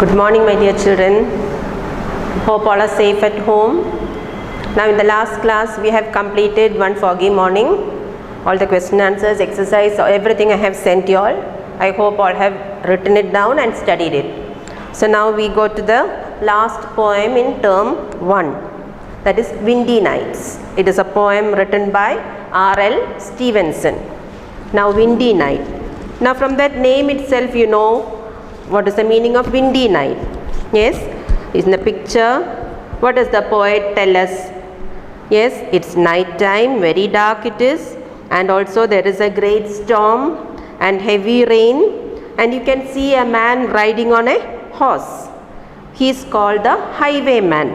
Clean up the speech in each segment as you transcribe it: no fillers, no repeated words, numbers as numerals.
Good morning, my dear children. Hope all are safe at home. Now in the last class we have completed one foggy morning. All the question answers, exercise, everything I have sent you all. I hope all have written it down and studied it. So now we go to the last poem in term 1. That is Windy Nights. It is a poem written by R.L. Stevenson. Now Windy Night. Now from that name itself you know what is the meaning of windy night. Yes, in the picture, what does the poet tell us? Yes, it's night time, very dark it is, and also there is a great storm and heavy rain, and you can see a man riding on a horse. He is called the highwayman.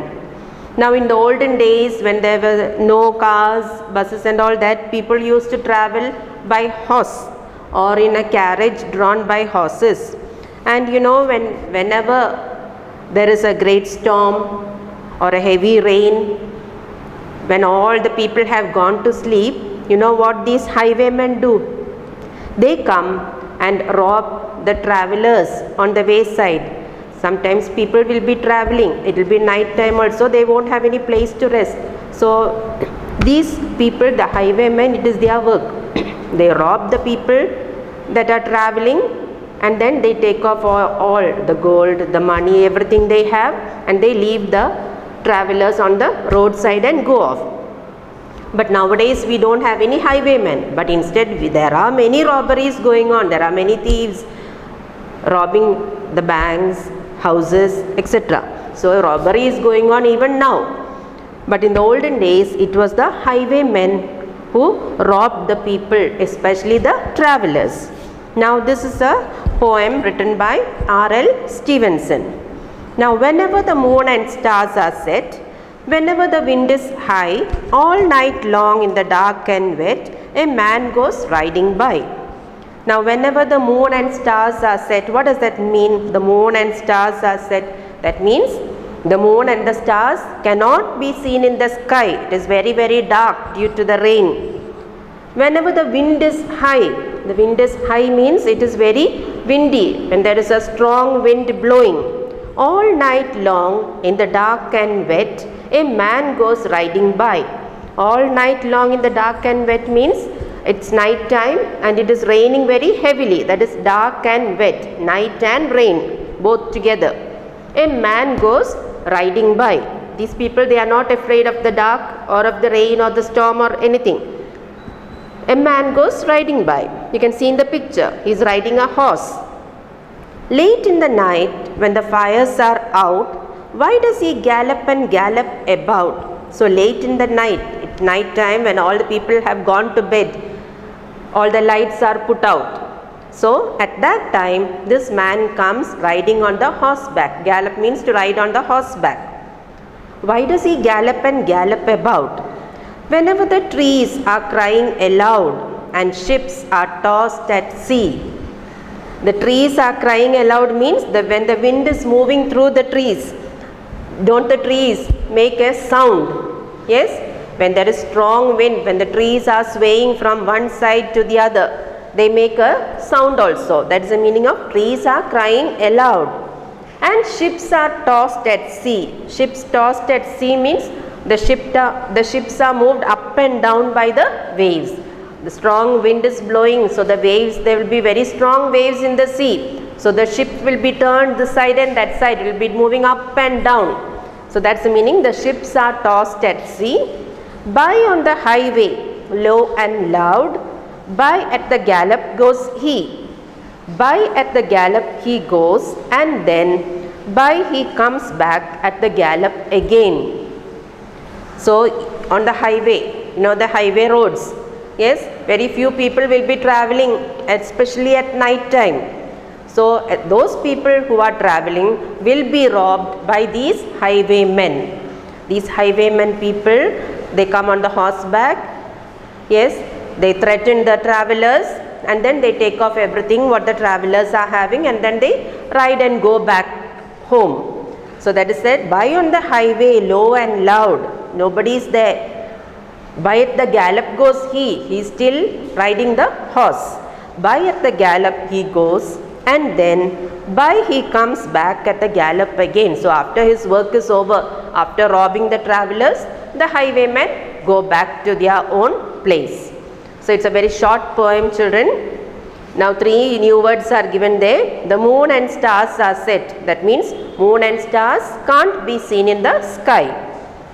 Now in the olden days when there were no cars, buses and all that, people used to travel by horse or in a carriage drawn by horses. And you know, whenever there is a great storm or a heavy rain, when all the people have gone to sleep, you know what these highwaymen do? They come and rob the travelers on the wayside. Sometimes people will be traveling, it will be night time also, they won't have any place to rest. So these people, the highwaymen, it is their work. They rob the people that are traveling, and then they take off all the gold, the money, everything they have, and they leave the travelers on the roadside and go off. But nowadays we don't have any highwaymen, but instead there are many robberies going on. There are many thieves robbing the banks, houses, etc. So robbery is going on even now. But in the olden days it was the highwaymen who robbed the people, especially the travelers. Now this is a poem written by R.L. Stevenson. Now whenever the moon and stars are set, whenever the wind is high, all night long in the dark and wet, a man goes riding by. Now whenever the moon and stars are set, what does that mean? The moon and stars are set. That means the moon and the stars cannot be seen in the sky. It is very, very dark due to the rain. Whenever the wind is high, the wind is high means it is very windy, when there is a strong wind blowing. All night long in the dark and wet, a man goes riding by. All night long in the dark and wet means it's night time and it is raining very heavily. That is dark and wet, night and rain, both together. A man goes riding by. These people, they are not afraid of the dark or of the rain or the storm or anything. A man goes riding by. You can see in the picture, he is riding a horse. Late in the night, when the fires are out, why does he gallop and gallop about? So late in the night, at night time when all the people have gone to bed, all the lights are put out. So at that time, this man comes riding on the horseback. Gallop means to ride on the horseback. Why does he gallop and gallop about? Whenever the trees are crying aloud and ships are tossed at sea. The trees are crying aloud means that when the wind is moving through the trees, don't the trees make a sound? Yes? When there is strong wind, when the trees are swaying from one side to the other, they make a sound also. That is the meaning of trees are crying aloud. And ships are tossed at sea. Ships tossed at sea means the ships are moved up and down by the waves. The strong wind is blowing, so the waves, there will be very strong waves in the sea. So the ship will be turned this side and that side, it will be moving up and down. So that's the meaning, the ships are tossed at sea. By on the highway, low and loud, by at the gallop goes he. By at the gallop he goes, and then by he comes back at the gallop again. So on the highway, you know the highway roads, yes, very few people will be traveling, especially at night time. So those people who are traveling will be robbed by these highwaymen. These highwaymen people, they come on the horseback, yes, they threaten the travelers and then they take off everything what the travelers are having and then they ride and go back home. So that is said, by on the highway low and loud, nobody is there. By at the gallop goes he is still riding the horse. By at the gallop he goes, and then By he comes back at a gallop again. So after his work is over, after robbing the travelers, the highwaymen go back to their own place. So it's a very short poem, children. Now 3 new words are given there. The moon and stars are set. That means moon and stars can't be seen in the sky.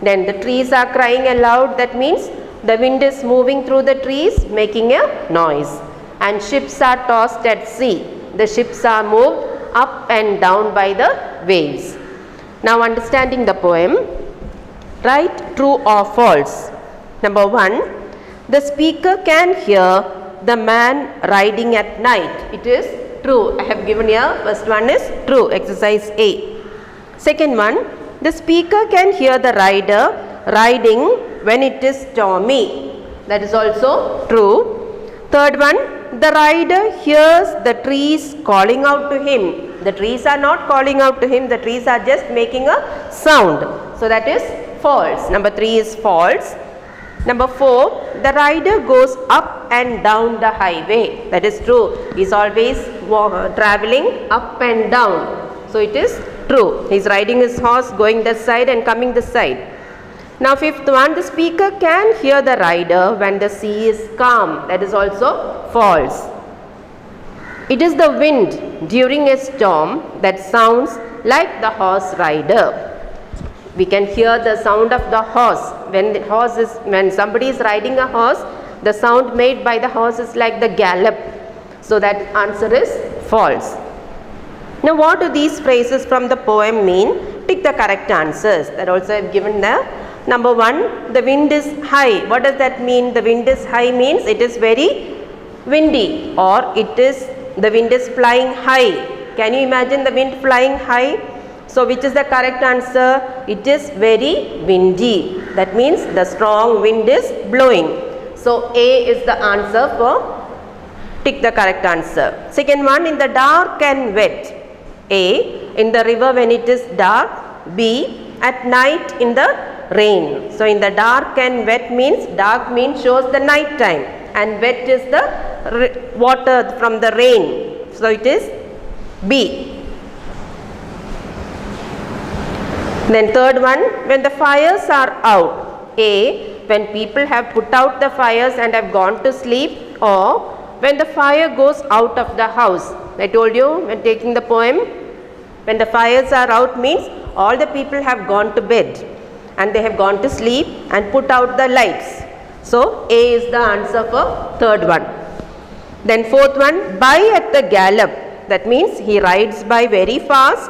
Then the trees are crying aloud. That means the wind is moving through the trees making a noise. And ships are tossed at sea. The ships are moved up and down by the waves. Now understanding the poem, write true or false. Number 1, the speaker can hear the man riding at night. It is true. I have given here, first one is true, exercise A. Second one, the speaker can hear the rider riding when it is stormy. That is also true. Third one, the rider hears the trees calling out to him. The trees are not calling out to him, the trees are just making a sound. So that is false. Number 3 is false. Number 4, the rider goes up and down the highway. That is true. He is always traveling up and down. So it is true. He is riding his horse going this side and coming this side. Now 5th one, the speaker can hear the rider when the sea is calm. That is also false. It is the wind during a storm that sounds like the horse rider. We can hear the sound of the horse. When somebody is riding a horse, the sound made by the horse is like the gallop. So that answer is false. Now what do these phrases from the poem mean? Tick the correct answers. That also I have given there. Number 1, the wind is high. What does that mean? The wind is high means it is very windy, or the wind is flying high. Can you imagine the wind flying high? So which is the correct answer? It is very windy. That means the strong wind is blowing. So A is the answer for tick the correct answer. Second one, in the dark and wet. A, in the river when it is dark. B, at night in the rain. So in the dark and wet means, dark means shows the night time and wet is the water from the rain. So it is B. Then third one, when the fires are out. A, when people have put out the fires and have gone to sleep, or when the fire goes out of the house. I told you when taking the poem, when the fires are out means all the people have gone to bed and they have gone to sleep and put out the lights. So A is the answer for third one. Then fourth one, by at the gallop. That means he rides by very fast.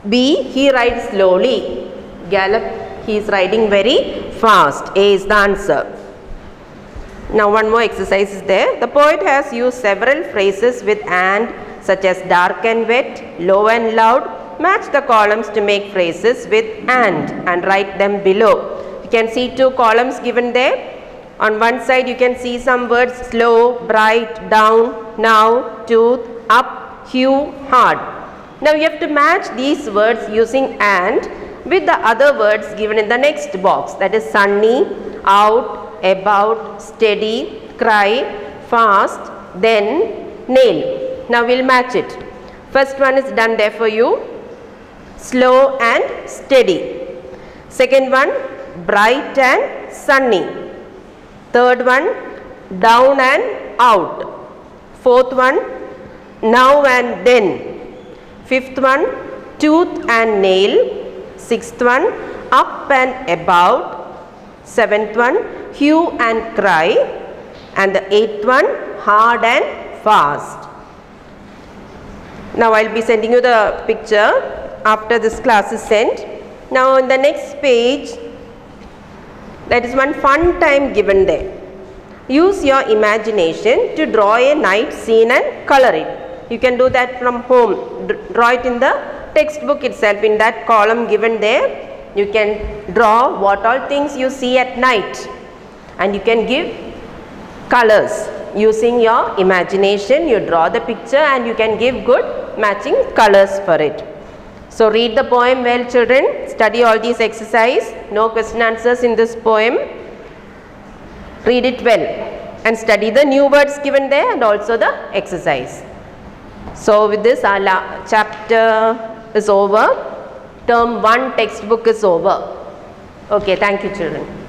B, he rides slowly. Gallop, he is riding very fast. A is the answer. Now one more exercise is there. The poet has used several phrases with and, such as dark and wet, low and loud. Match the columns to make phrases with and write them below. You can see 2 columns given there. On one side you can see some words: slow, bright, down, now, tooth, up, hue, hard. Now you have to match these words using and with the other words given in the next box, that is sunny, out, about, steady, cry, fast, then, nail. Now we will match it. First one is done there for you. Slow and steady. Second one, bright and sunny. Third one, down and out. Fourth one, now and then. Fifth one, tooth and nail. Sixth one, up and about. Seventh one, hue and cry. And the eighth one, hard and fast. Now I will be sending you the picture after this class is sent. Now on the next page, that is one fun time given there. Use your imagination to draw a night scene and color it. You can do that from home. Draw it in the textbook itself. In that column given there, you can draw what all things you see at night, and you can give colors. Using your imagination, you draw the picture and you can give good matching colors for it. So read the poem well, children. Study all these exercises. No question answers in this poem. Read it well and study the new words given there and also the exercise. So with this our chapter is over. Term 1 textbook is over. Okay, thank you children.